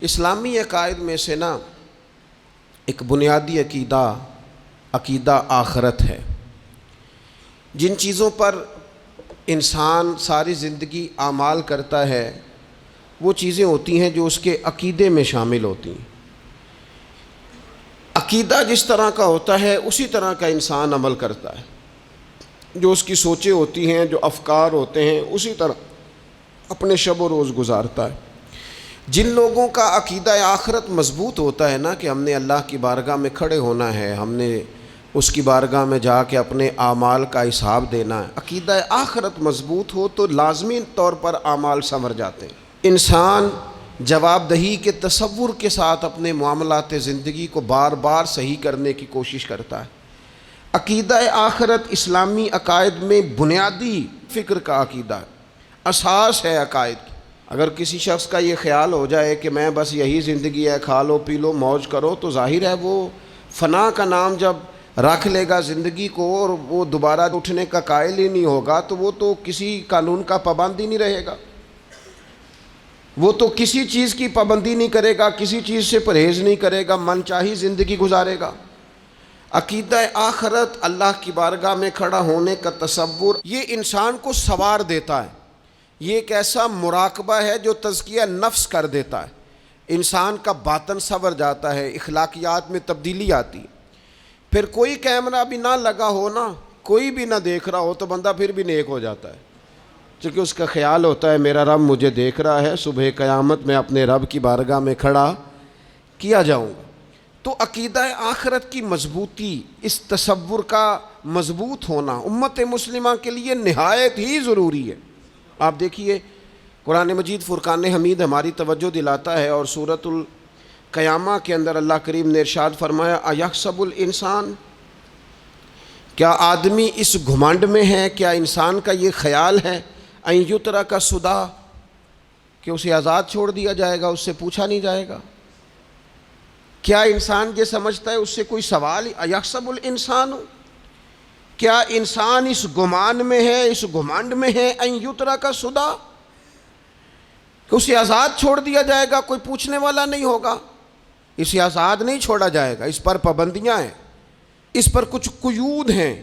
اسلامی عقائد میں سے نا ایک بنیادی عقیدہ آخرت ہے۔ جن چیزوں پر انسان ساری زندگی اعمال کرتا ہے وہ چیزیں ہوتی ہیں جو اس کے عقیدے میں شامل ہوتی ہیں۔ عقیدہ جس طرح کا ہوتا ہے اسی طرح کا انسان عمل کرتا ہے۔ جو اس کی سوچیں ہوتی ہیں، جو افکار ہوتے ہیں، اسی طرح اپنے شب و روز گزارتا ہے۔ جن لوگوں کا عقیدہ آخرت مضبوط ہوتا ہے نا کہ ہم نے اللہ کی بارگاہ میں کھڑے ہونا ہے، ہم نے اس کی بارگاہ میں جا کے اپنے اعمال کا حساب دینا ہے، عقیدہ آخرت مضبوط ہو تو لازمی طور پر اعمال سنور جاتے ہیں۔ انسان جواب دہی کے تصور کے ساتھ اپنے معاملات زندگی کو بار بار صحیح کرنے کی کوشش کرتا ہے۔ عقیدہ آخرت اسلامی عقائد میں بنیادی فکر کا عقیدہ ہے، اساس ہے عقائد کی۔ اگر کسی شخص کا یہ خیال ہو جائے کہ میں بس یہی زندگی ہے، کھا لو پی لو موج کرو، تو ظاہر ہے وہ فنا کا نام جب رکھ لے گا زندگی کو اور وہ دوبارہ اٹھنے کا قائل ہی نہیں ہوگا تو وہ تو کسی قانون کا پابند ہی نہیں رہے گا، وہ تو کسی چیز کی پابندی نہیں کرے گا، کسی چیز سے پرہیز نہیں کرے گا، من چاہی زندگی گزارے گا۔ عقیدہ آخرت، اللہ کی بارگاہ میں کھڑا ہونے کا تصور، یہ انسان کو سوار دیتا ہے۔ یہ ایک ایسا مراقبہ ہے جو تزکیہ نفس کر دیتا ہے، انسان کا باطن سنور جاتا ہے، اخلاقیات میں تبدیلی آتی ہے۔ پھر کوئی کیمرہ بھی نہ لگا ہو نا، کوئی بھی نہ دیکھ رہا ہو تو بندہ پھر بھی نیک ہو جاتا ہے، چونکہ اس کا خیال ہوتا ہے میرا رب مجھے دیکھ رہا ہے، صبح قیامت میں اپنے رب کی بارگاہ میں کھڑا کیا جاؤں گا۔ تو عقیدہ آخرت کی مضبوطی، اس تصور کا مضبوط ہونا امت مسلمہ کے لیے نہایت ہی ضروری ہے۔ آپ دیکھیے قرآن مجید فرقان حمید ہماری توجہ دلاتا ہے، اور سورۃ القیامہ کے اندر اللہ کریم نے ارشاد فرمایا اَیَحْسَبُ الْإِنسان، کیا آدمی اس گھمنڈ میں ہے، کیا انسان کا یہ خیال ہے اَن یُتْرَکَ سُدًى، کہ اسے آزاد چھوڑ دیا جائے گا، اس سے پوچھا نہیں جائے گا؟ کیا انسان یہ سمجھتا ہے اس سے کوئی سوال ہی؟ اَیَحْسَبُ الْإِنسَانُ، کیا انسان اس گمان میں ہے، اس گھمنڈ میں ہے اَن یُتْرَکَ سُدًى، کہ اسے آزاد چھوڑ دیا جائے گا، کوئی پوچھنے والا نہیں ہوگا؟ اسے آزاد نہیں چھوڑا جائے گا، اس پر پابندیاں ہیں، اس پر کچھ قیود ہیں،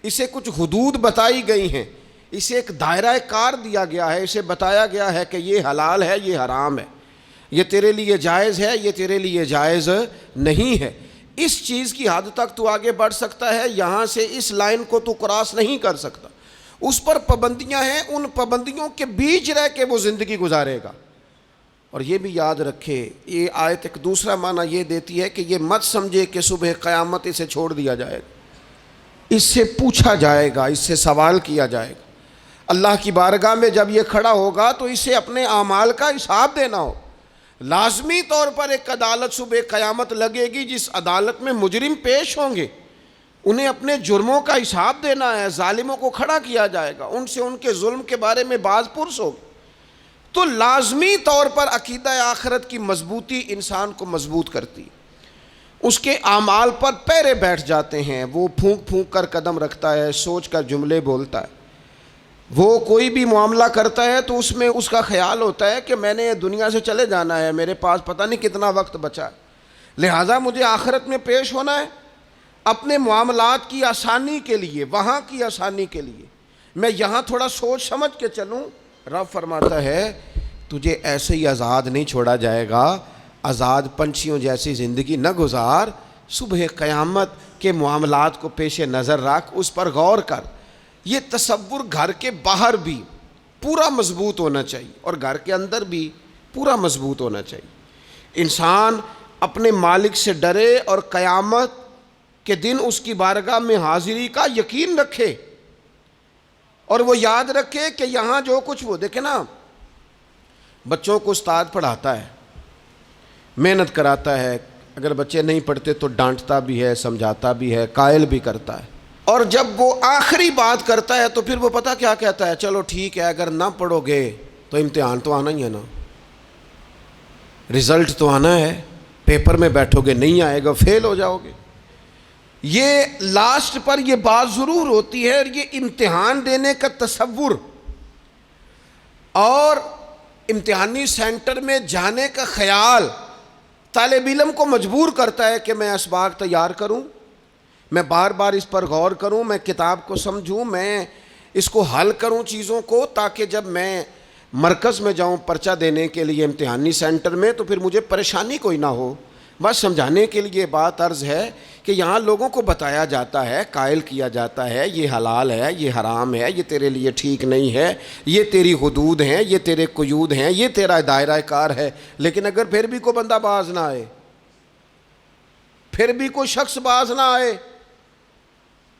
اسے کچھ حدود بتائی گئی ہیں، اسے ایک دائرہ کار دیا گیا ہے، اسے بتایا گیا ہے کہ یہ حلال ہے، یہ حرام ہے، یہ تیرے لیے جائز ہے، یہ تیرے لیے جائز نہیں ہے۔ اس چیز کی حد تک تو آگے بڑھ سکتا ہے، یہاں سے اس لائن کو تو کراس نہیں کر سکتا، اس پر پابندیاں ہیں، ان پابندیوں کے بیچ رہ کے وہ زندگی گزارے گا۔ اور یہ بھی یاد رکھے، یہ آیت ایک دوسرا معنی یہ دیتی ہے کہ یہ مت سمجھے کہ صبح قیامت اسے چھوڑ دیا جائے گا، اس سے پوچھا جائے گا، اس سے سوال کیا جائے گا۔ اللہ کی بارگاہ میں جب یہ کھڑا ہوگا تو اسے اپنے اعمال کا حساب دینا ہو۔ لازمی طور پر ایک عدالت صبح قیامت لگے گی جس عدالت میں مجرم پیش ہوں گے، انہیں اپنے جرموں کا حساب دینا ہے، ظالموں کو کھڑا کیا جائے گا، ان سے ان کے ظلم کے بارے میں باز پرس ہوگی۔ تو لازمی طور پر عقیدہ آخرت کی مضبوطی انسان کو مضبوط کرتی، اس کے اعمال پر پیرے بیٹھ جاتے ہیں، وہ پھونک پھونک کر قدم رکھتا ہے، سوچ کر جملے بولتا ہے، وہ کوئی بھی معاملہ کرتا ہے تو اس میں اس کا خیال ہوتا ہے کہ میں نے دنیا سے چلے جانا ہے، میرے پاس پتہ نہیں کتنا وقت بچا ہے، لہٰذا مجھے آخرت میں پیش ہونا ہے اپنے معاملات کی آسانی کے لیے، وہاں کی آسانی کے لیے میں یہاں تھوڑا سوچ سمجھ کے چلوں۔ رب فرماتا ہے تجھے ایسے ہی آزاد نہیں چھوڑا جائے گا، آزاد پنچھیوں جیسی زندگی نہ گزار، صبح قیامت کے معاملات کو پیش نظر رکھ، اس پر غور کر۔ یہ تصور گھر کے باہر بھی پورا مضبوط ہونا چاہیے اور گھر کے اندر بھی پورا مضبوط ہونا چاہیے۔ انسان اپنے مالک سے ڈرے اور قیامت کہ دن اس کی بارگاہ میں حاضری کا یقین رکھے، اور وہ یاد رکھے کہ یہاں جو کچھ وہ دیکھے نا، بچوں کو استاد پڑھاتا ہے، محنت کراتا ہے، اگر بچے نہیں پڑھتے تو ڈانٹتا بھی ہے، سمجھاتا بھی ہے، قائل بھی کرتا ہے، اور جب وہ آخری بات کرتا ہے تو پھر وہ پتہ کیا کہتا ہے؟ چلو ٹھیک ہے، اگر نہ پڑھو گے تو امتحان تو آنا ہی ہے نا، رزلٹ تو آنا ہے، پیپر میں بیٹھو گے نہیں آئے گا، فیل ہو جاؤ گے۔ یہ لاسٹ پر یہ بات ضرور ہوتی ہے، اور یہ امتحان دینے کا تصور اور امتحانی سینٹر میں جانے کا خیال طالب علم کو مجبور کرتا ہے کہ میں اسباق تیار کروں، میں بار بار اس پر غور کروں، میں کتاب کو سمجھوں، میں اس کو حل کروں چیزوں کو، تاکہ جب میں مرکز میں جاؤں پرچہ دینے کے لیے امتحانی سینٹر میں تو پھر مجھے پریشانی کوئی نہ ہو۔ بس سمجھانے کے لیے بات عرض ہے کہ یہاں لوگوں کو بتایا جاتا ہے، قائل کیا جاتا ہے یہ حلال ہے، یہ حرام ہے، یہ تیرے لیے ٹھیک نہیں ہے، یہ تیری حدود ہیں، یہ تیرے قیود ہیں، یہ تیرا دائرہ کار ہے۔ لیکن اگر پھر بھی کوئی بندہ باز نہ آئے، پھر بھی کوئی شخص باز نہ آئے،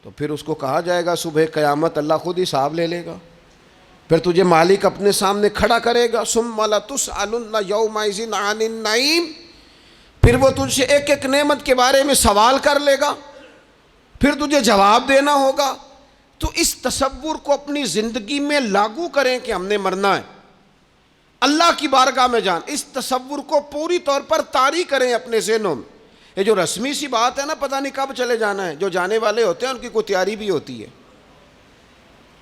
تو پھر اس کو کہا جائے گا صبح قیامت اللہ خود حساب لے لے گا، پھر تجھے مالک اپنے سامنے کھڑا کرے گا۔ ثم لتسألن یومئذ عن النعیم، پھر وہ تجھ سے ایک ایک نعمت کے بارے میں سوال کر لے گا، پھر تجھے جواب دینا ہوگا۔ تو اس تصور کو اپنی زندگی میں لاگو کریں کہ ہم نے مرنا ہے، اللہ کی بارگاہ میں جان، اس تصور کو پوری طور پر طاری کریں اپنے ذہنوں میں۔ یہ جو رسمی سی بات ہے نا، پتہ نہیں کب چلے جانا ہے، جو جانے والے ہوتے ہیں ان کی کوئی تیاری بھی ہوتی ہے۔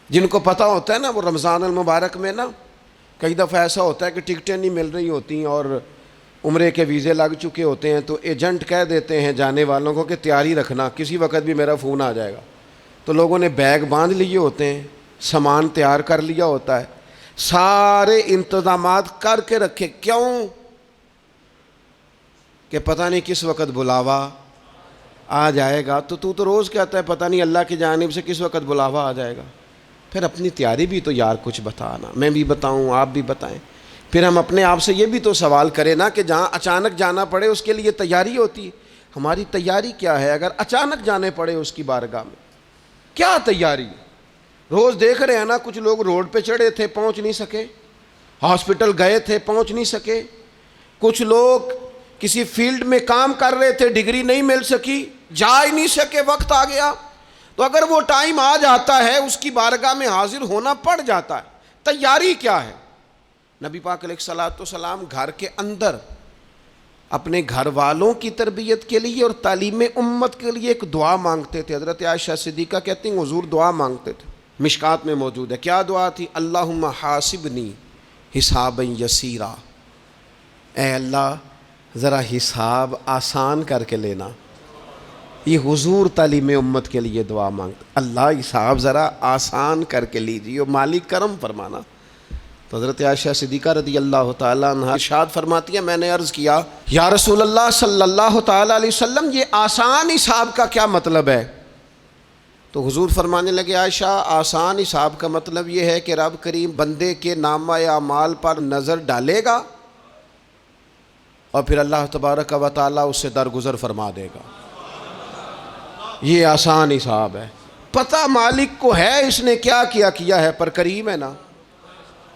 جن کو پتہ ہوتا ہے نا، وہ رمضان المبارک میں نا کئی دفعہ ایسا ہوتا ہے کہ ٹکٹیں نہیں مل رہی ہوتی ہیں اور عمرے کے ویزے لگ چکے ہوتے ہیں، تو ایجنٹ کہہ دیتے ہیں جانے والوں کو کہ تیاری رکھنا، کسی وقت بھی میرا فون آ جائے گا۔ تو لوگوں نے بیگ باندھ لیے ہوتے ہیں، سامان تیار کر لیا ہوتا ہے، سارے انتظامات کر کے رکھے، کیوں کہ پتہ نہیں کس وقت بلاوا آ جائے گا۔ تو روز کہتا ہے پتہ نہیں اللہ کی جانب سے کس وقت بلاوا آ جائے گا۔ پھر اپنی تیاری بھی تو یار کچھ بتانا، میں بھی بتاؤں، آپ بھی بتائیں۔ پھر ہم اپنے آپ سے یہ بھی تو سوال کریں نا کہ جہاں اچانک جانا پڑے اس کے لیے تیاری ہوتی ہے، ہماری تیاری کیا ہے؟ اگر اچانک جانے پڑے اس کی بارگاہ میں کیا تیاری؟ روز دیکھ رہے ہیں نا، کچھ لوگ روڈ پہ چڑھے تھے پہنچ نہیں سکے، ہاسپٹل گئے تھے پہنچ نہیں سکے، کچھ لوگ کسی فیلڈ میں کام کر رہے تھے، ڈگری نہیں مل سکی، جا ہی نہیں سکے، وقت آ گیا۔ تو اگر وہ ٹائم آ جاتا ہے اس کی بارگاہ میں حاضر ہونا پڑ جاتا ہے۔ تیاری کیا ہے؟ نبی پاک علیہ الصلوۃ والسلام گھر کے اندر اپنے گھر والوں کی تربیت کے لیے اور تعلیم امت کے لیے ایک دعا مانگتے تھے۔ حضرت عائشہ صدیقہ کہتی ہیں حضور دعا مانگتے تھے، مشکات میں موجود ہے۔ کیا دعا تھی؟ اللہم حاسبنی حسابا یسیرا، اے اللہ ذرا حساب آسان کر کے لینا۔ یہ حضور تعلیم امت کے لیے دعا مانگتے، اللہ حساب ذرا آسان کر کے لیجیے، اور مالک کرم فرمانا۔ تو حضرت عائشہ صدیقہ رضی اللہ تعالیٰ عنہ ارشاد فرماتی ہے، میں نے عرض کیا یا رسول اللہ صلی اللہ تعالیٰ علیہ وسلم یہ آسان حساب کا کیا مطلب ہے؟ تو حضور فرمانے لگے عائشہ آسان حساب کا مطلب یہ ہے کہ رب کریم بندے کے نامہ اعمال پر نظر ڈالے گا اور پھر اللہ تبارک و تعالیٰ اس سے درگزر فرما دے گا۔ یہ آسان حساب ہے، پتہ مالک کو ہے اس نے کیا کیا ہے، پر کریم ہے نا۔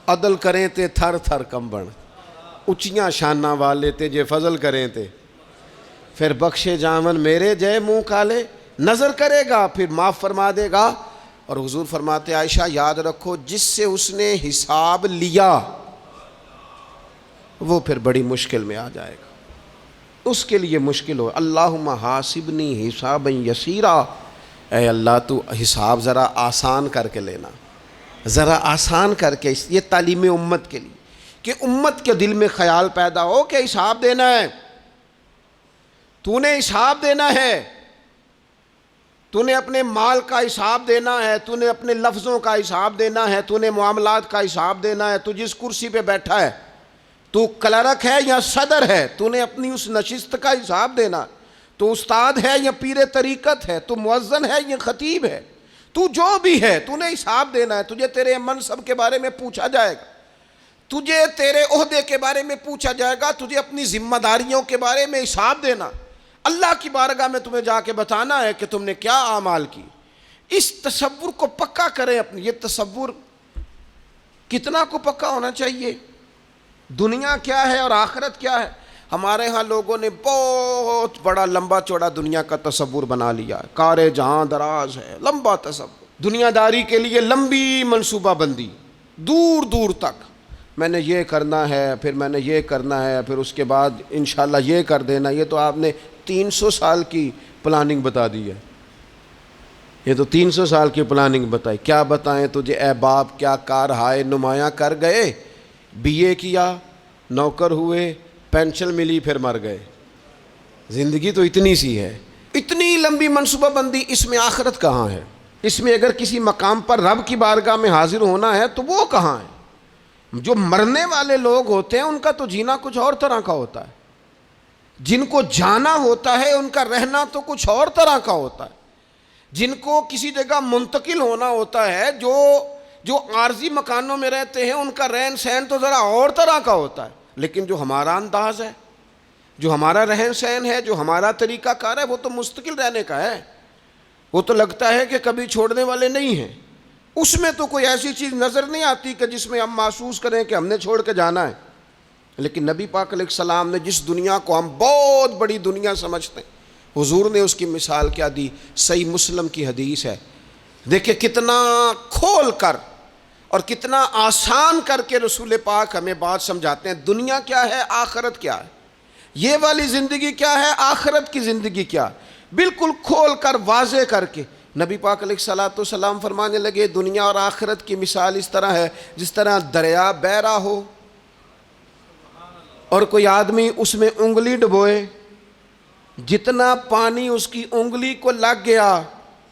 عدل کریں تے تھر تھر کمبن، اچیاں شانہ والے تے جے فضل کریں تے پھر بخشے جامن میرے جے منہ کالے، نظر کرے گا پھر معاف فرما دے گا۔ اور حضور فرماتے عائشہ یاد رکھو جس سے اس نے حساب لیا وہ پھر بڑی مشکل میں آ جائے گا، اس کے لیے مشکل ہو۔ اللہم حاسبنی حسابا یسیرا، اے اللہ تو حساب ذرا آسان کر کے لینا، ذرا آسان کر کے۔ یہ تعلیم امت کے لیے کہ امت کے دل میں خیال پیدا ہو کہ حساب دینا ہے، تو نے حساب دینا ہے، تو نے اپنے مال کا حساب دینا ہے، تو نے اپنے لفظوں کا حساب دینا ہے، تو نے معاملات کا حساب دینا ہے۔ تو جس کرسی پہ بیٹھا ہے، تو کلرک ہے یا صدر ہے، تو نے اپنی اس نشست کا حساب دینا۔ تو استاد ہے یا پیر طریقت ہے، تو مؤذن ہے یا خطیب ہے، تو جو بھی ہے تو نے حساب دینا ہے۔ تجھے تیرے منصب کے بارے میں پوچھا جائے گا، تجھے تیرے عہدے کے بارے میں پوچھا جائے گا، تجھے اپنی ذمہ داریوں کے بارے میں حساب دینا، اللہ کی بارگاہ میں تمہیں جا کے بتانا ہے کہ تم نے کیا اعمال کی۔ اس تصور کو پکا کریں اپنی۔ یہ تصور کتنا کو پکا ہونا چاہیے، دنیا کیا ہے اور آخرت کیا ہے۔ ہمارے ہاں لوگوں نے بہت بڑا لمبا چوڑا دنیا کا تصور بنا لیا ہے، کار جہاں دراز ہے، لمبا تصور، دنیا داری کے لیے لمبی منصوبہ بندی، دور دور تک میں نے یہ کرنا ہے، پھر میں نے یہ کرنا ہے، پھر اس کے بعد انشاءاللہ یہ کر دینا۔ یہ تو آپ نے 300 سال کی پلاننگ بتا دی ہے، یہ تو 300 سال کی پلاننگ بتائی۔ کیا بتائیں تجھے اے باپ، کیا کار ہائے نمایاں کر گئے، بی اے کیا، نوکر ہوئے، پینشن ملی، پھر مر گئے۔ زندگی تو اتنی سی ہے، اتنی لمبی منصوبہ بندی، اس میں آخرت کہاں ہے؟ اس میں اگر کسی مقام پر رب کی بارگاہ میں حاضر ہونا ہے تو وہ کہاں ہے؟ جو مرنے والے لوگ ہوتے ہیں ان کا تو جینا کچھ اور طرح کا ہوتا ہے، جن کو جانا ہوتا ہے ان کا رہنا تو کچھ اور طرح کا ہوتا ہے، جن کو کسی جگہ منتقل ہونا ہوتا ہے، جو عارضی مکانوں میں رہتے ہیں ان کا رہن سہن تو ذرا اور طرح کا ہوتا ہے، لیکن جو ہمارا انداز ہے، جو ہمارا رہن سہن ہے، جو ہمارا طریقہ کار ہے، وہ تو مستقل رہنے کا ہے، وہ تو لگتا ہے کہ کبھی چھوڑنے والے نہیں ہیں، اس میں تو کوئی ایسی چیز نظر نہیں آتی کہ جس میں ہم محسوس کریں کہ ہم نے چھوڑ کے جانا ہے۔ لیکن نبی پاک علیہ السلام نے جس دنیا کو ہم بہت بڑی دنیا سمجھتے ہیں، حضور نے اس کی مثال کیا دی؟ صحیح مسلم کی حدیث ہے، دیکھیں کتنا کھول کر اور کتنا آسان کر کے رسول پاک ہمیں بات سمجھاتے ہیں، دنیا کیا ہے، آخرت کیا ہے، یہ والی زندگی کیا ہے، آخرت کی زندگی کیا، بالکل کھول کر واضح کر کے نبی پاک علیہ الصلوۃ والسلام فرمانے لگے دنیا اور آخرت کی مثال اس طرح ہے جس طرح دریا بہہ رہا ہو اور کوئی آدمی اس میں انگلی ڈبوئے، جتنا پانی اس کی انگلی کو لگ گیا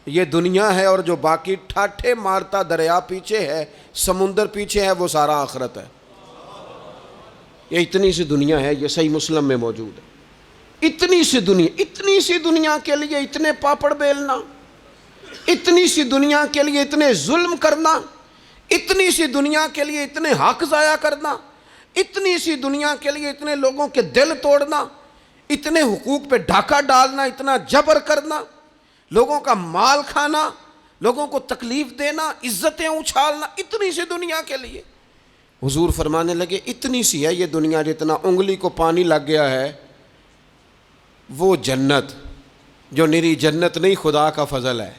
یہ دنیا ہے، اور جو باقی ٹھاٹھے مارتا دریا پیچھے ہے، سمندر پیچھے ہے، وہ سارا آخرت ہے۔ یہ اتنی سی دنیا ہے، یہ صحیح مسلم میں موجود ہے۔ اتنی سی دنیا کے لیے اتنے پاپڑ بیلنا، اتنی سی دنیا کے لیے اتنے ظلم کرنا، اتنی سی دنیا کے لیے اتنے حق ضائع کرنا، اتنی سی دنیا کے لیے اتنے لوگوں کے دل توڑنا، اتنے حقوق پہ ڈھاکہ ڈالنا، اتنا جبر کرنا، لوگوں کا مال کھانا، لوگوں کو تکلیف دینا، عزتیں اچھالنا، اتنی سی دنیا کے لیے حضور فرمانے لگے اتنی سی ہے یہ دنیا، جتنا انگلی کو پانی لگ گیا ہے وہ جنت، جو نری جنت نہیں، خدا کا فضل ہے،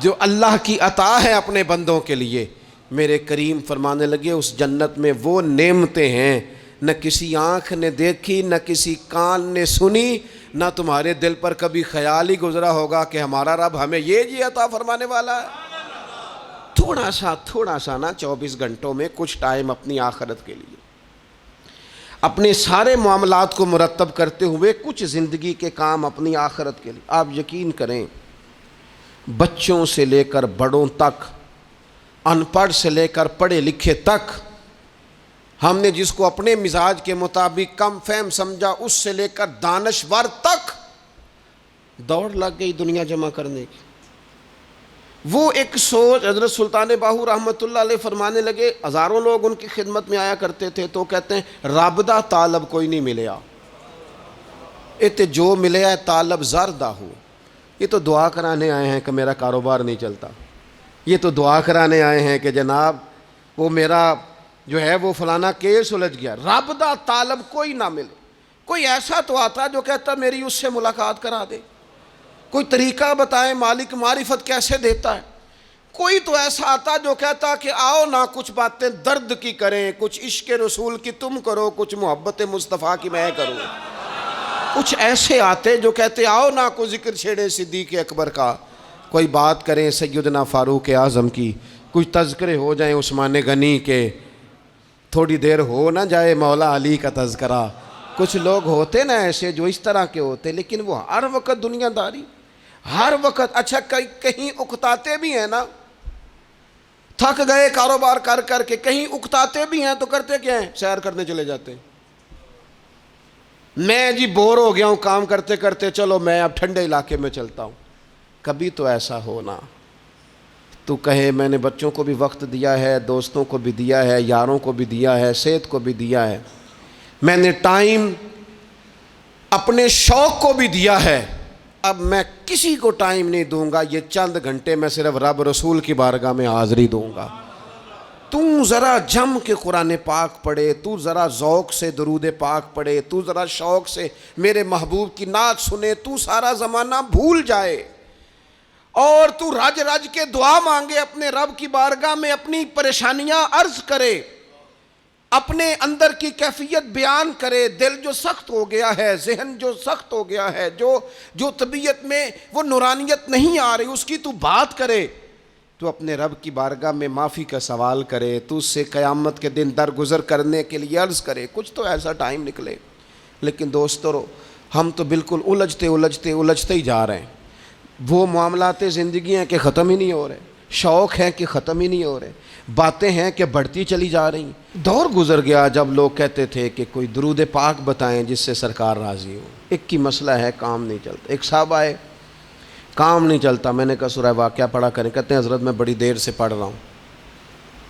جو اللہ کی عطا ہے اپنے بندوں کے لیے۔ میرے کریم فرمانے لگے اس جنت میں وہ نعمتیں ہیں نہ کسی آنکھ نے دیکھی، نہ کسی کان نے سنی، نہ تمہارے دل پر کبھی خیال ہی گزرا ہوگا کہ ہمارا رب ہمیں یہ عطا فرمانے والا ہے۔ تھوڑا سا نا 24 گھنٹوں میں کچھ ٹائم اپنی آخرت کے لیے، اپنے سارے معاملات کو مرتب کرتے ہوئے کچھ زندگی کے کام اپنی آخرت کے لیے۔ آپ یقین کریں بچوں سے لے کر بڑوں تک، ان پڑھ سے لے کر پڑھے لکھے تک، ہم نے جس کو اپنے مزاج کے مطابق کم فہم سمجھا اس سے لے کر دانشور تک دوڑ لگ گئی دنیا جمع کرنے کی۔ وہ ایک سوچ حضرت سلطان باہو رحمۃ اللہ علیہ فرمانے لگے، ہزاروں لوگ ان کی خدمت میں آیا کرتے تھے تو کہتے ہیں رابدہ طالب کوئی نہیں ملیا، ات جو ملیا طالب زردہ ہو، یہ تو دعا کرانے آئے ہیں کہ میرا کاروبار نہیں چلتا، یہ تو دعا کرانے آئے ہیں کہ جناب وہ میرا جو ہے وہ فلانا کیس سلجھ گیا۔ رابدہ طالب کوئی نہ ملے، کوئی ایسا تو آتا جو کہتا میری اس سے ملاقات کرا دے، کوئی طریقہ بتائیں مالک معرفت کیسے دیتا ہے، کوئی تو ایسا آتا جو کہتا کہ آؤ نہ کچھ باتیں درد کی کریں، کچھ عشق رسول کی تم کرو، کچھ محبت مصطفیٰ کی میں کروں۔ کچھ ایسے آتے جو کہتے آؤ نہ کوئی ذکر چھیڑے صدیق اکبر کا، کوئی بات کریں سیدنا فاروق اعظم کی، کچھ تذکرے ہو جائیں عثمان غنی کے، تھوڑی دیر ہو نہ جائے مولا علی کا تذکرہ۔ کچھ لوگ ہوتے نا ایسے جو اس طرح کے ہوتے، لیکن وہ ہر وقت دنیا داری، ہر وقت، اچھا کہیں اکتاتے بھی ہیں نا، تھک گئے کاروبار کر کر کے، کہیں اکتاتے بھی ہیں تو کرتے کیا ہیں، سیر کرنے چلے جاتے ہیں۔ میں جی بور ہو گیا ہوں کام کرتے کرتے، چلو میں اب ٹھنڈے علاقے میں چلتا ہوں۔ کبھی تو ایسا ہونا تو کہے میں نے بچوں کو بھی وقت دیا ہے، دوستوں کو بھی دیا ہے، یاروں کو بھی دیا ہے، صحت کو بھی دیا ہے، میں نے ٹائم اپنے شوق کو بھی دیا ہے، اب میں کسی کو ٹائم نہیں دوں گا، یہ چند گھنٹے میں صرف رب رسول کی بارگاہ میں حاضری دوں گا۔ تو ذرا جم کے قرآن پاک پڑھے، تو ذرا ذوق سے درود پاک پڑھے، تو ذرا شوق سے میرے محبوب کی نعت سنے، تو سارا زمانہ بھول جائے اور تو رج رج کے دعا مانگے اپنے رب کی بارگاہ میں، اپنی پریشانیاں عرض کرے، اپنے اندر کی کیفیت بیان کرے، دل جو سخت ہو گیا ہے، ذہن جو سخت ہو گیا ہے، جو طبیعت میں وہ نورانیت نہیں آ رہی، اس کی تو بات کرے، تو اپنے رب کی بارگاہ میں معافی کا سوال کرے، تو اس سے قیامت کے دن درگزر کرنے کے لیے عرض کرے، کچھ تو ایسا ٹائم نکلے۔ لیکن دوستو ہم تو بالکل الجھتے ہی جا رہے ہیں. وہ معاملات زندگی ہیں کہ ختم ہی نہیں ہو رہے, شوق ہیں کہ ختم ہی نہیں ہو رہے, باتیں ہیں کہ بڑھتی چلی جا رہی. دور گزر گیا جب لوگ کہتے تھے کہ کوئی درود پاک بتائیں جس سے سرکار راضی ہو. ایک کی مسئلہ ہے کام نہیں چلتا. ایک صاحب آئے, کام نہیں چلتا. میں نے کہا سورہ واقعہ پڑھا کریں. کہتے ہیں حضرت میں بڑی دیر سے پڑھ رہا ہوں.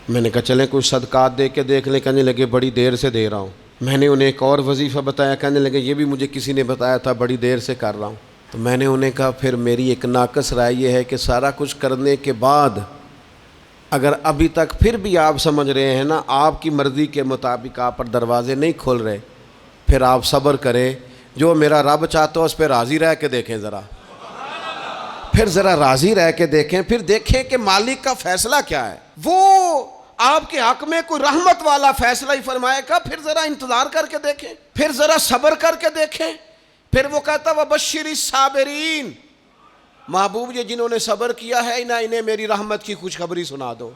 میں نے کہا چلیں کوئی صدقات دے کے دیکھ لیں. کہنے لگے بڑی دیر سے دے رہا ہوں. میں نے انہیں ایک اور وظیفہ بتایا. کہنے لگے یہ بھی مجھے کسی نے بتایا تھا, بڑی دیر سے کر رہا ہوں. تو میں نے انہیں کہا پھر میری ایک ناقص رائے یہ ہے کہ سارا کچھ کرنے کے بعد اگر ابھی تک پھر بھی آپ سمجھ رہے ہیں نا آپ کی مرضی کے مطابق آپ پر دروازے نہیں کھول رہے, پھر آپ صبر کریں. جو میرا رب چاہتا ہو اس پہ راضی رہ کے دیکھیں ذرا. پھر ذرا راضی رہ کے دیکھیں, پھر دیکھیں کہ مالک کا فیصلہ کیا ہے. وہ آپ کے حق میں کوئی رحمت والا فیصلہ ہی فرمائے گا. پھر ذرا انتظار کر کے دیکھیں, پھر ذرا صبر کر کے دیکھیں. پھر وہ کہتا وبشر الصابرین, محبوب یہ جنہوں نے صبر کیا ہے انہیں میری رحمت کی خوشخبری سنا دو.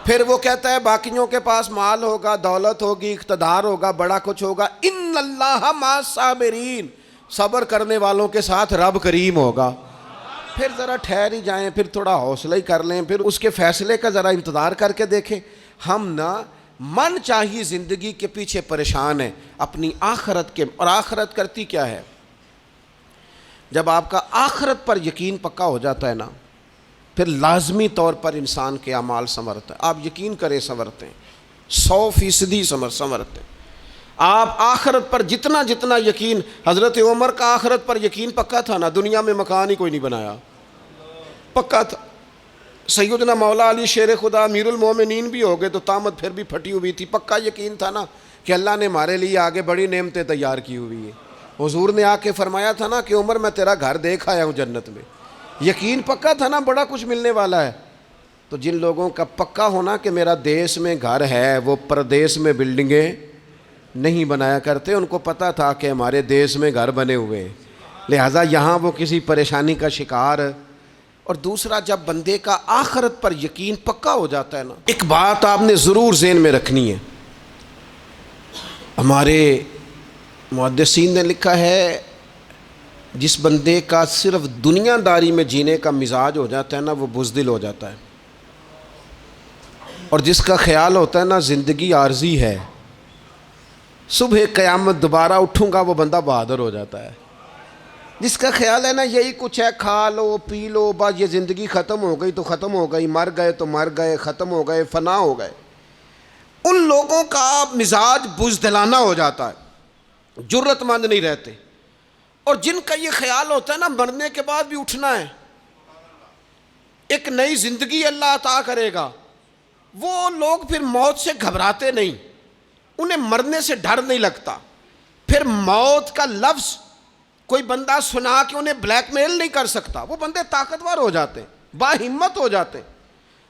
پھر وہ کہتا ہے باقیوں کے پاس مال ہوگا, دولت ہوگی, اقتدار ہوگا, بڑا کچھ ہوگا, ان اللہ مع الصابرین, صبر کرنے والوں کے ساتھ رب کریم ہوگا. پھر ذرا ٹھہر ہی جائیں, پھر تھوڑا حوصلہ ہی کر لیں, پھر اس کے فیصلے کا ذرا انتظار کر کے دیکھیں. ہم نہ من چاہیے زندگی کے پیچھے پریشان ہیں اپنی آخرت کے. اور آخرت کرتی کیا ہے؟ جب آپ کا آخرت پر یقین پکا ہو جاتا ہے نا, پھر لازمی طور پر انسان کے اعمال سنورتا ہے. آپ یقین کریں سنورتے ہیں, 100% سنورتے ہیں. آپ آخرت پر جتنا جتنا یقین, حضرت عمر کا آخرت پر یقین پکا تھا نا, دنیا میں مکان ہی کوئی نہیں بنایا, پکا تھا. سیدنا مولا علی شیر خدا امیر المومنین بھی ہو گئے تو طامت پھر بھی پھٹی ہوئی تھی. پکا یقین تھا نا کہ اللہ نے ہمارے لیے آگے بڑی نعمتیں تیار کی ہوئی ہیں. حضور نے آ کے فرمایا تھا نا کہ عمر میں تیرا گھر دیکھ آیا ہوں جنت میں. یقین پکا تھا نا بڑا کچھ ملنے والا ہے. تو جن لوگوں کا پکا ہونا کہ میرا دیس میں گھر ہے, وہ پردیس میں بلڈنگیں نہیں بنایا کرتے. ان کو پتہ تھا کہ ہمارے دیس میں گھر بنے ہوئے, لہٰذا یہاں وہ کسی پریشانی کا شکار. اور دوسرا, جب بندے کا آخرت پر یقین پکا ہو جاتا ہے نا, ایک بات آپ نے ضرور ذہن میں رکھنی ہے. ہمارے محدثین نے لکھا ہے جس بندے کا صرف دنیا داری میں جینے کا مزاج ہو جاتا ہے نا, وہ بزدل ہو جاتا ہے. اور جس کا خیال ہوتا ہے نا زندگی عارضی ہے, صبح قیامت دوبارہ اٹھوں گا, وہ بندہ بہادر ہو جاتا ہے. جس کا خیال ہے نا یہی کچھ ہے, کھا لو پی لو, بس یہ زندگی ختم ہو گئی تو ختم ہو گئی, مر گئے تو مر گئے, ختم ہو گئے, فنا ہو گئے, ان لوگوں کا مزاج بزدلانہ ہو جاتا ہے, جرت مند نہیں رہتے. اور جن کا یہ خیال ہوتا ہے نا مرنے کے بعد بھی اٹھنا ہے, ایک نئی زندگی اللہ عطا کرے گا, وہ لوگ پھر موت سے گھبراتے نہیں, انہیں مرنے سے ڈر نہیں لگتا. پھر موت کا لفظ کوئی بندہ سنا کہ انہیں بلیک میل نہیں کر سکتا. وہ بندے طاقتور ہو جاتے, باہمت ہو جاتے.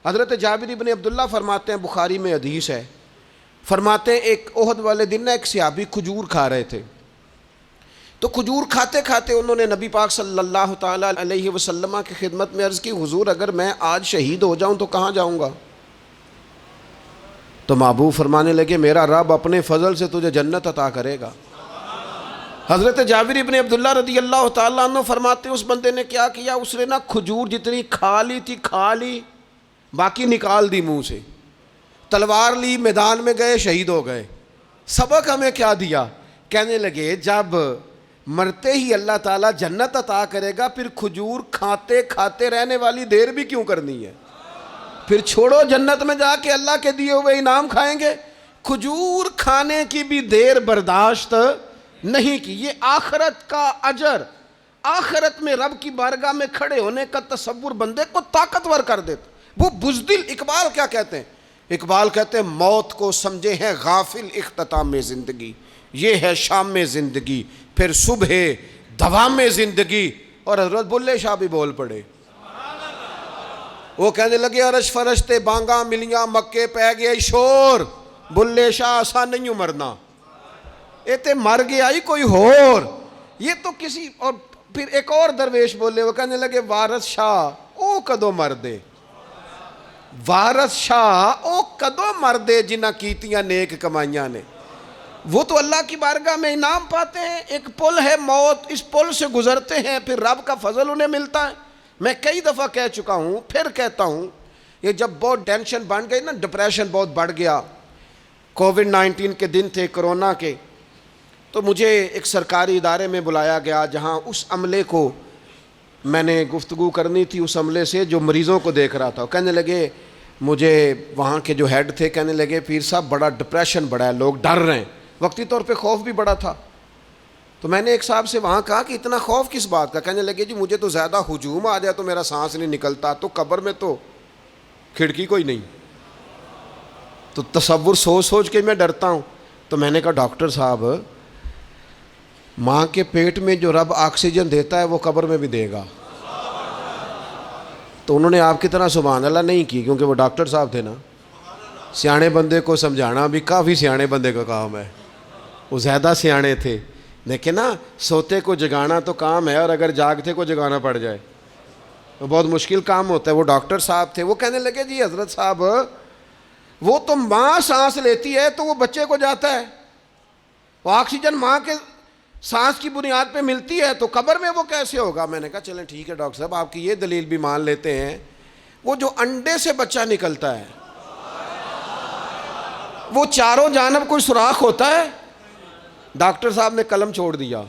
حضرت جابر بن عبداللہ فرماتے ہیں, بخاری میں حدیث ہے, فرماتے ہیں ایک احد والے دن ایک صحابی کھجور کھا رہے تھے. تو کھجور کھاتے کھاتے انہوں نے نبی پاک صلی اللہ تعالیٰ علیہ وسلم کی خدمت میں عرض کی, حضور اگر میں آج شہید ہو جاؤں تو کہاں جاؤں گا؟ تو محبوب فرمانے لگے میرا رب اپنے فضل سے تجھے جنت عطا کرے گا. حضرت جابر ابن عبداللہ رضی اللہ تعالیٰ عنہ فرماتے ہیں اس بندے نے کیا کیا, اس نے نا کھجور جتنی کھا لی تھی کھا لی, باقی نکال دی منہ سے, تلوار لی, میدان میں گئے, شہید ہو گئے. سبق ہمیں کیا دیا؟ کہنے لگے جب مرتے ہی اللہ تعالیٰ جنت عطا کرے گا, پھر کھجور کھاتے کھاتے رہنے والی دیر بھی کیوں کرنی ہے؟ پھر چھوڑو, جنت میں جا کے اللہ کے دیے ہوئے انعام کھائیں گے. کھجور کھانے کی بھی دیر برداشت نہیں کی. یہ آخرت کا اجر, آخرت میں رب کی بارگاہ میں کھڑے ہونے کا تصور بندے کو طاقتور کر دیتا. وہ بزدل. اقبال کیا کہتے ہیں؟ اقبال کہتے ہیں موت کو سمجھے ہیں غافل اختتام زندگی, یہ ہے شام زندگی, پھر صبح دوام زندگی. اور حضرت بلے شاہ بھی بول پڑے, وہ کہنے لگے عرش فرشتے بانگاں ملیاں مکے پہ گیا شور, بلے شاہ آسان نہیں ہوں مرنا, یہ تے مر گیا ہی کوئی ہور, یہ تو کسی. اور پھر ایک اور درویش بولے, وہ کہنے لگے وارث شاہ او کدو مردے, وارث شاہ او کدو مردے جنہ کیتیاں نیک کمائیاں نے. وہ تو اللہ کی بارگاہ میں انعام پاتے ہیں. ایک پل ہے موت، اس پل سے گزرتے ہیں، پھر رب کا فضل انہیں ملتا ہے. میں کئی دفعہ کہہ چکا ہوں، پھر کہتا ہوں، یہ جب بہت ٹینشن بن گئی نا، ڈپریشن بہت بڑھ گیا، کووڈ-19 کے دن تھے، کرونا کے، تو مجھے ایک سرکاری ادارے میں بلایا گیا جہاں اس عملے کو میں نے گفتگو کرنی تھی، اس عملے سے جو مریضوں کو دیکھ رہا تھا. کہنے لگے، مجھے وہاں کے جو ہیڈ تھے کہنے لگے، پیر صاحب بڑا ڈپریشن بڑا ہے، لوگ ڈر رہے ہیں. وقتی طور پہ خوف بھی بڑا تھا. تو میں نے ایک صاحب سے وہاں کہا کہ اتنا خوف کس بات کا؟ کہنے لگے، جی مجھے تو زیادہ ہجوم آ جائے تو میرا سانس نہیں نکلتا، تو قبر میں تو کھڑکی کوئی نہیں، تو تصور سوچ سوچ کے میں ڈرتا ہوں. تو میں نے کہا، ڈاکٹر صاحب، ماں کے پیٹ میں جو رب آکسیجن دیتا ہے وہ قبر میں بھی دے گا. تو انہوں نے آپ کی طرح سبحان اللہ نہیں کی، کیونکہ وہ ڈاکٹر صاحب تھے نا. سیانے بندے کو سمجھانا بھی کافی سیانے بندے کا کام ہے، وہ زیادہ سیانے تھے. لیکن نا، سوتے کو جگانا تو کام ہے، اور اگر جاگتے کو جگانا پڑ جائے تو بہت مشکل کام ہوتا ہے. وہ ڈاکٹر صاحب تھے. وہ کہنے لگے، جی حضرت صاحب، وہ تو ماں سانس لیتی ہے تو وہ بچے کو جاتا ہے، وہ آکسیجن ماں کے سانس کی بنیاد پہ ملتی ہے، تو قبر میں وہ کیسے ہوگا؟ میں نے کہا، چلیں ٹھیک ہے ڈاکٹر صاحب، آپ کی یہ دلیل بھی مان لیتے ہیں. وہ جو انڈے سے بچہ نکلتا ہے، وہ چاروں جانب کوئی سوراخ ہوتا ہے؟ ڈاکٹر صاحب نے قلم چھوڑ دیا،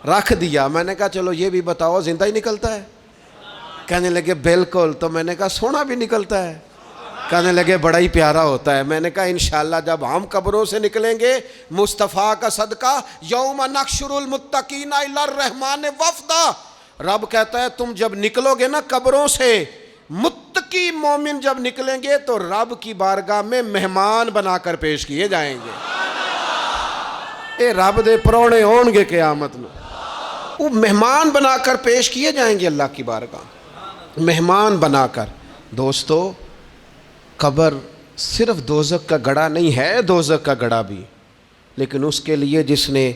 رکھ دیا. میں نے کہا، چلو یہ بھی بتاؤ، زندہ ہی نکلتا ہے؟ کہنے لگے، بالکل. تو میں نے کہا، سونا بھی نکلتا ہے؟ کہنے لگے، بڑا ہی پیارا ہوتا ہے. میں نے کہا، انشاءاللہ جب ہم قبروں سے نکلیں گے، مصطفیٰ کا صدقہ، یوم نحشر المتقین الی الرحمن وفدا، رب کہتا ہے تم جب نکلو گے نا قبروں سے، متقی مومن جب نکلیں گے تو رب کی بارگاہ میں مہمان بنا کر پیش کیے جائیں گے. اے رب دے پرونے ہون گے قیامت میں، وہ مہمان بنا کر پیش کیے جائیں گے اللہ کی بارگاہ، مہمان بنا کر. دوستو، قبر صرف دوزخ کا گڑھا نہیں ہے، دوزخ کا گڑھا بھی، لیکن اس کے لیے جس نے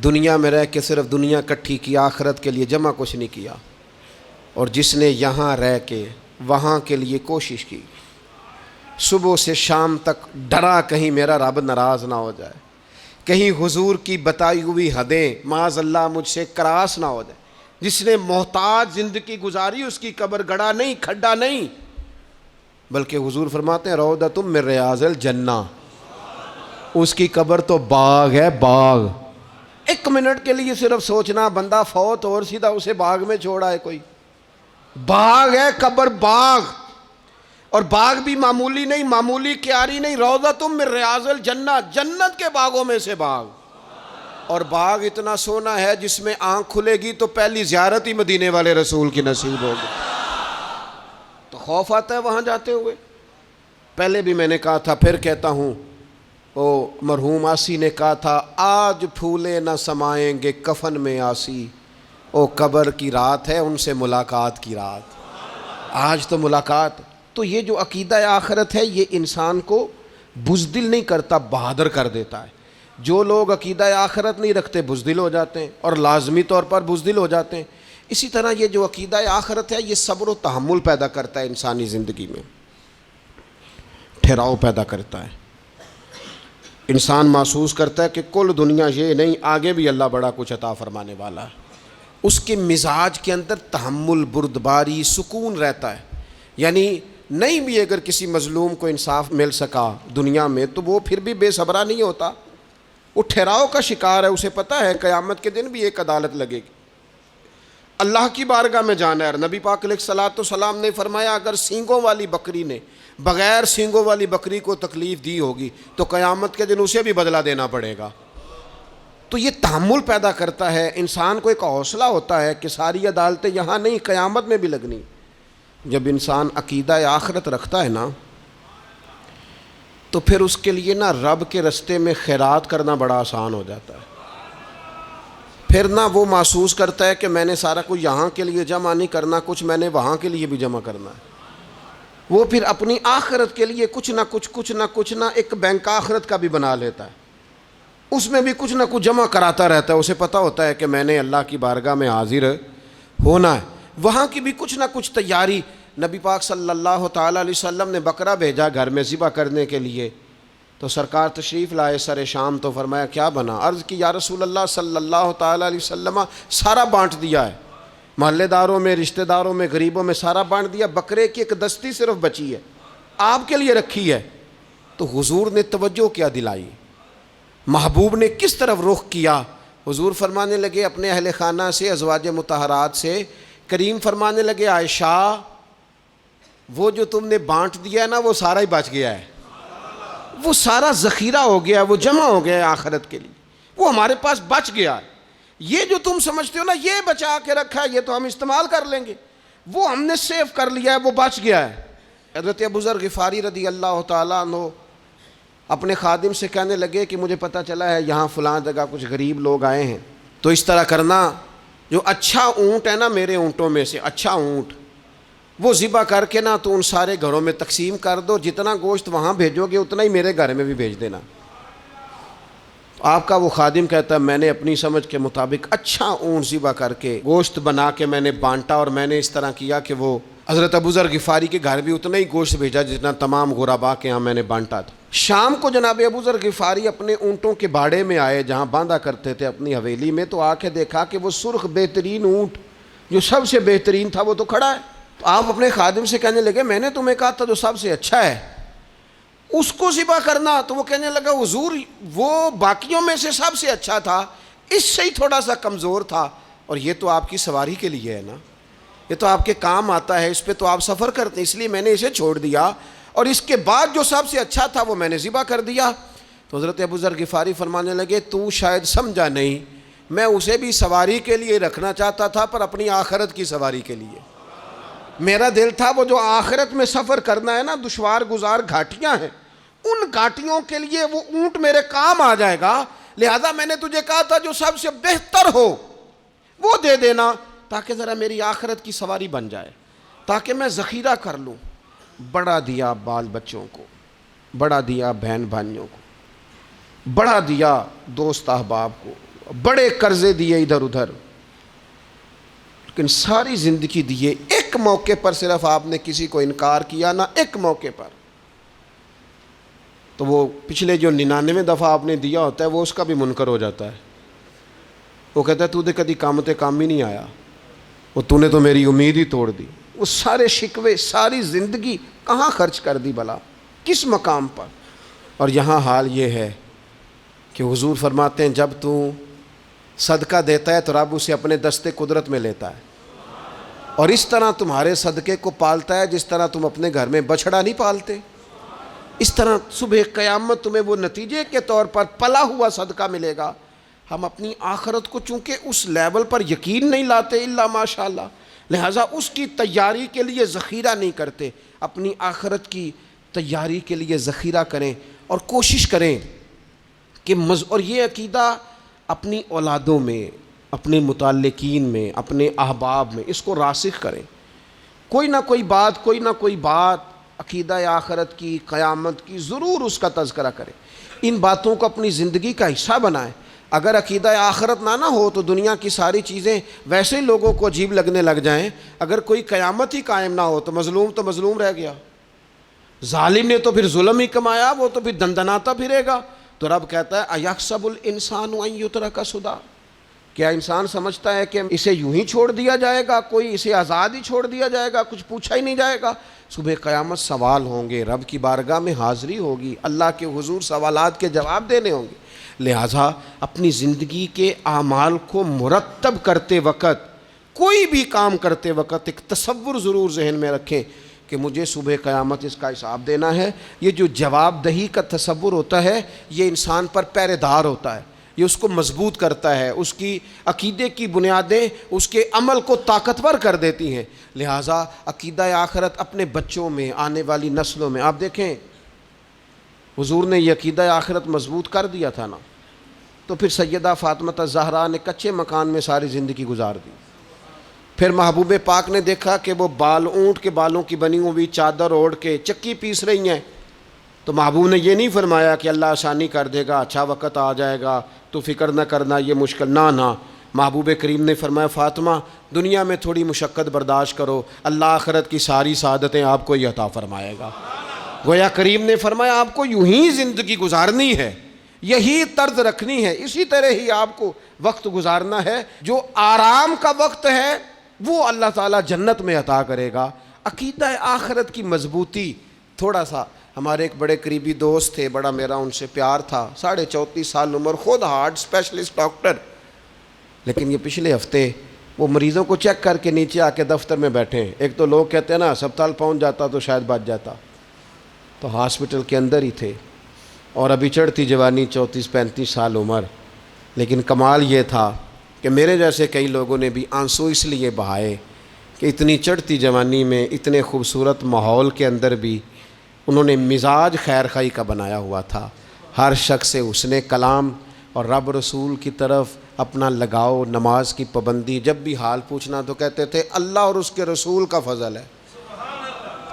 دنیا میں رہ کے صرف دنیا کٹھی کی، آخرت کے لیے جمع کچھ نہیں کیا، اور جس نے یہاں رہ کے وہاں کے لیے کوشش کی، صبح سے شام تک ڈرا کہیں میرا رب ناراض نہ ہو جائے، کہیں حضور کی بتائی ہوئی حدیں معاذ اللہ مجھ سے کراس نہ ہو جائے. جس نے محتاج زندگی گزاری، اس کی قبر گڑھا نہیں، کھڈا نہیں، بلکہ حضور فرماتے ہیں، روضۃ من ریاض الجنہ، اس کی قبر تو باغ ہے، باغ. ایک منٹ کے لیے صرف سوچنا، بندہ فوت اور سیدھا اسے باغ میں چھوڑا ہے کوئی، باغ ہے قبر، باغ. اور باغ بھی معمولی نہیں، معمولی کیاری نہیں، روضۃ من ریاض الجنہ، جنت کے باغوں میں سے باغ. اور باغ اتنا سونا ہے جس میں آنکھ کھلے گی تو پہلی زیارت ہی مدینے والے رسول کی نصیب ہوگی. تو خوف آتا ہے وہاں جاتے ہوئے. پہلے بھی میں نے کہا تھا، پھر کہتا ہوں، وہ مرحوم آسی نے کہا تھا، آج پھولے نہ سمائیں گے کفن میں آسی، او قبر کی رات ہے ان سے ملاقات کی رات. آج تو ملاقات. تو یہ جو عقیدہ آخرت ہے، یہ انسان کو بزدل نہیں کرتا، بہادر کر دیتا ہے. جو لوگ عقیدہ آخرت نہیں رکھتے بزدل ہو جاتے ہیں، اور لازمی طور پر بزدل ہو جاتے ہیں. اسی طرح یہ جو عقیدہ آخرت ہے، یہ صبر و تحمل پیدا کرتا ہے انسانی زندگی میں، ٹھہراؤ پیدا کرتا ہے. انسان محسوس کرتا ہے کہ کل دنیا یہ نہیں، آگے بھی اللہ بڑا کچھ عطا فرمانے والا ہے. اس کے مزاج کے اندر تحمل، بردباری، سکون رہتا ہے. یعنی نہیں بھی اگر کسی مظلوم کو انصاف مل سکا دنیا میں تو وہ پھر بھی بے صبرا نہیں ہوتا، وہ ٹھہراؤ کا شکار ہے. اسے پتہ ہے قیامت کے دن بھی ایک عدالت لگے گی، اللہ کی بارگاہ میں جانا ہے. نبی پاک علیہ الصلوۃ والسلام نے فرمایا، اگر سینگوں والی بکری نے بغیر سینگوں والی بکری کو تکلیف دی ہوگی تو قیامت کے دن اسے بھی بدلہ دینا پڑے گا. تو یہ تحمل پیدا کرتا ہے انسان کو، ایک حوصلہ ہوتا ہے کہ ساری عدالتیں یہاں نہیں، قیامت میں بھی لگنی. جب انسان عقیدہ آخرت رکھتا ہے نا، تو پھر اس کے لیے نا رب کے رستے میں خیرات کرنا بڑا آسان ہو جاتا ہے. پھر نہ وہ محسوس کرتا ہے کہ میں نے سارا کچھ یہاں کے لیے جمع نہیں کرنا، کچھ میں نے وہاں کے لیے بھی جمع کرنا ہے. وہ پھر اپنی آخرت کے لیے کچھ نہ ایک بینک آخرت کا بھی بنا لیتا ہے، اس میں بھی کچھ نہ کچھ جمع کراتا رہتا ہے. اسے پتہ ہوتا ہے کہ میں نے اللہ کی بارگاہ میں حاضر ہونا ہے، وہاں کی بھی کچھ نہ کچھ تیاری. نبی پاک صلی اللہ تعالیٰ علیہ وسلم نے بکرا بھیجا گھر میں ذبح کرنے کے لیے، تو تو سرکار تشریف لائے سر شام، تو فرمایا کیا بنا؟ عرض کی یا رسول اللہ صلی اللہ تعالیٰ علیہ وسلم سارا بانٹ دیا ہے، محلے داروں میں، رشتہ داروں میں، غریبوں میں سارا بانٹ دیا، بکرے کی ایک دستی صرف بچی ہے، آپ کے لیے رکھی ہے۔ تو حضور نے توجہ کیا دلائی، محبوب نے کس طرف رخ کیا؟ حضور فرمانے لگے اپنے اہل خانہ سے، ازواج مطہرات سے، کریم فرمانے لگے عائشہ وہ جو تم نے بانٹ دیا ہے نا وہ سارا ہی بچ گیا ہے، وہ سارا ذخیرہ ہو گیا، وہ جمع ہو گیا ہے آخرت کے لیے، وہ ہمارے پاس بچ گیا ہے۔ یہ جو تم سمجھتے ہو نا یہ بچا کے رکھا ہے، یہ تو ہم استعمال کر لیں گے، وہ ہم نے سیو کر لیا ہے، وہ بچ گیا ہے۔ حضرت ابوذر غفاری رضی اللہ تعالیٰ عنہ اپنے خادم سے کہنے لگے کہ مجھے پتہ چلا ہے یہاں فلاں جگہ کچھ غریب لوگ آئے ہیں، تو اس طرح کرنا، جو اچھا اونٹ ہے نا میرے اونٹوں میں سے، اچھا اونٹ وہ ذبح کر کے نا تو ان سارے گھروں میں تقسیم کر دو، جتنا گوشت وہاں بھیجو گے اتنا ہی میرے گھر میں بھی بھیج دینا۔ آپ کا وہ خادم کہتا ہے میں نے اپنی سمجھ کے مطابق اچھا اونٹ ذبح کر کے گوشت بنا کے میں نے بانٹا، اور میں نے اس طرح کیا کہ وہ حضرت ابوذر غفاری کے گھر بھی اتنا ہی گوشت بھیجا جتنا تمام غربا کے ہاں میں نے بانٹا تھا۔ شام کو جناب ابوذر غفاری اپنے اونٹوں کے باڑے میں آئے جہاں باندھا کرتے تھے اپنی حویلی میں، تو آ کے دیکھا کہ وہ سرخ بہترین اونٹ جو سب سے بہترین تھا وہ تو کھڑا ہے۔ تو آپ اپنے خادم سے کہنے لگے میں نے تمہیں کہا تھا جو سب سے اچھا ہے اس کو ذبح کرنا، تو وہ کہنے لگا حضور وہ باقیوں میں سے سب سے اچھا تھا، اس سے ہی تھوڑا سا کمزور تھا، اور یہ تو آپ کی سواری کے لیے ہے نا، یہ تو آپ کے کام آتا ہے، اس پہ تو آپ سفر کرتے ہیں، اس لیے میں نے اسے چھوڑ دیا، اور اس کے بعد جو سب سے اچھا تھا وہ میں نے ذبح کر دیا۔ تو حضرت ابوذر غفاری فرمانے لگے تو شاید سمجھا نہیں، میں اسے بھی سواری کے لیے رکھنا چاہتا تھا پر اپنی آخرت کی سواری کے لیے، میرا دل تھا وہ جو آخرت میں سفر کرنا ہے نا، دشوار گزار گھاٹیاں ہیں، ان گھاٹیوں کے لیے وہ اونٹ میرے کام آ جائے گا، لہذا میں نے تجھے کہا تھا جو سب سے بہتر ہو وہ دے دینا تاکہ ذرا میری آخرت کی سواری بن جائے، تاکہ میں ذخیرہ کر لوں۔ بڑا دیا بال بچوں کو، بڑا دیا بہن بھائیوں کو، بڑا دیا دوست احباب کو، بڑے قرضے دیے ادھر ادھر، لیکن ساری زندگی دیے، ایک موقع پر صرف آپ نے کسی کو انکار کیا نہ، ایک موقع پر، تو وہ پچھلے جو 99 دفعہ آپ نے دیا ہوتا ہے وہ اس کا بھی منکر ہو جاتا ہے، وہ کہتا ہے تو نے کدی کام ہی نہیں آیا، وہ تو نے تو میری امید ہی توڑ دی۔ وہ سارے شکوے، ساری زندگی کہاں خرچ کر دی بلا، کس مقام پر؟ اور یہاں حال یہ ہے کہ حضور فرماتے ہیں جب تو صدقہ دیتا ہے تو رب اسے اپنے دستے قدرت میں لیتا ہے، اور اس طرح تمہارے صدقے کو پالتا ہے جس طرح تم اپنے گھر میں بچھڑا نہیں پالتے، اس طرح صبح قیامت تمہیں وہ نتیجے کے طور پر پلا ہوا صدقہ ملے گا۔ ہم اپنی آخرت کو چونکہ اس لیول پر یقین نہیں لاتے الا ماشاءاللہ، لہٰذا اس کی تیاری کے لیے ذخیرہ نہیں کرتے، اپنی آخرت کی تیاری کے لیے ذخیرہ کریں اور کوشش کریں کہ اور یہ عقیدہ اپنی اولادوں میں، اپنے متعلقین میں، اپنے احباب میں اس کو راسخ کریں، کوئی نہ کوئی بات عقیدہ آخرت کی، قیامت کی ضرور اس کا تذکرہ کریں، ان باتوں کو اپنی زندگی کا حصہ بنائیں۔ اگر عقیدہ آخرت نہ ہو تو دنیا کی ساری چیزیں ویسے ہی لوگوں کو عجیب لگنے لگ جائیں۔ اگر کوئی قیامت ہی قائم نہ ہو تو مظلوم رہ گیا، ظالم نے تو پھر ظلم ہی کمایا، وہ تو پھر دندناتا پھرے گا۔ تو رب کہتا ہے اَيَحْسَبُ الْإِنسَانُ أَن يُتْرَكَ سُدًى، کیا انسان سمجھتا ہے کہ اسے یوں ہی چھوڑ دیا جائے گا، کوئی اسے آزاد ہی چھوڑ دیا جائے گا، کچھ پوچھا ہی نہیں جائے گا؟ صبح قیامت سوال ہوں گے، رب کی بارگاہ میں حاضری ہوگی، اللہ کے حضور سوالات کے جواب دینے ہوں گے۔ لہٰذا اپنی زندگی کے اعمال کو مرتب کرتے وقت، کوئی بھی کام کرتے وقت ایک تصور ضرور ذہن میں رکھیں کہ مجھے صبح قیامت اس کا حساب دینا ہے۔ یہ جو جواب دہی کا تصور ہوتا ہے یہ انسان پر پہرے دار ہوتا ہے، یہ اس کو مضبوط کرتا ہے، اس کی عقیدے کی بنیادیں اس کے عمل کو طاقتور کر دیتی ہیں۔ لہٰذا عقیدہ آخرت اپنے بچوں میں، آنے والی نسلوں میں، آپ دیکھیں حضور نے یہ عقیدہ آخرت مضبوط کر دیا تھا نا، تو پھر سیدہ فاطمہ الزہرا نے کچے مکان میں ساری زندگی گزار دی۔ پھر محبوب پاک نے دیکھا کہ وہ اونٹ کے بالوں کی بنی ہوئی چادر اوڑھ کے چکی پیس رہی ہیں، تو محبوب نے یہ نہیں فرمایا کہ اللہ آسانی کر دے گا، اچھا وقت آ جائے گا، تو فکر نہ کرنا، یہ مشکل نہ۔ محبوب کریم نے فرمایا فاطمہ دنیا میں تھوڑی مشقت برداشت کرو، اللہ آخرت کی ساری سعادتیں آپ کو ہی عطا فرمائے گا۔ گویا کریم نے فرمایا آپ کو یوں ہی زندگی گزارنی ہے، یہی طرز رکھنی ہے، اسی طرح ہی آپ کو وقت گزارنا ہے۔ جو آرام کا وقت ہے وہ اللہ تعالیٰ جنت میں عطا کرے گا۔ عقیدہ آخرت کی مضبوطی، تھوڑا سا ہمارے ایک بڑے قریبی دوست تھے، بڑا میرا ان سے پیار تھا، 34.5 سال عمر، خود ہارٹ اسپیشلسٹ ڈاکٹر، لیکن یہ پچھلے ہفتے وہ مریضوں کو چیک کر کے نیچے آ کے دفتر میں بیٹھے ہیں۔ ایک تو لوگ کہتے ہیں نا ہسپتال پہنچ جاتا تو شاید بچ جاتا، تو ہاسپٹل کے اندر ہی تھے، اور ابھی چڑھتی جوانی، 34-35 سال عمر۔ لیکن کمال یہ تھا کہ میرے جیسے کئی لوگوں نے بھی آنسو اس لیے بہائے کہ اتنی چڑھتی جوانی میں اتنے خوبصورت ماحول کے اندر بھی انہوں نے مزاج خیر خواہی کا بنایا ہوا تھا، ہر شخص سے حسن کلام اور رب رسول کی طرف اپنا لگاؤ، نماز کی پابندی، جب بھی حال پوچھنا تو کہتے تھے اللہ اور اس کے رسول کا فضل ہے۔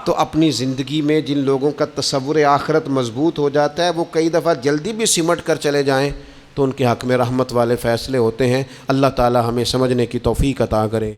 تو اپنی زندگی میں جن لوگوں کا تصور آخرت مضبوط ہو جاتا ہے وہ کئی دفعہ جلدی بھی سمٹ کر چلے جائیں تو ان کے حق میں رحمت والے فیصلے ہوتے ہیں۔ اللہ تعالی ہمیں سمجھنے کی توفیق عطا کرے۔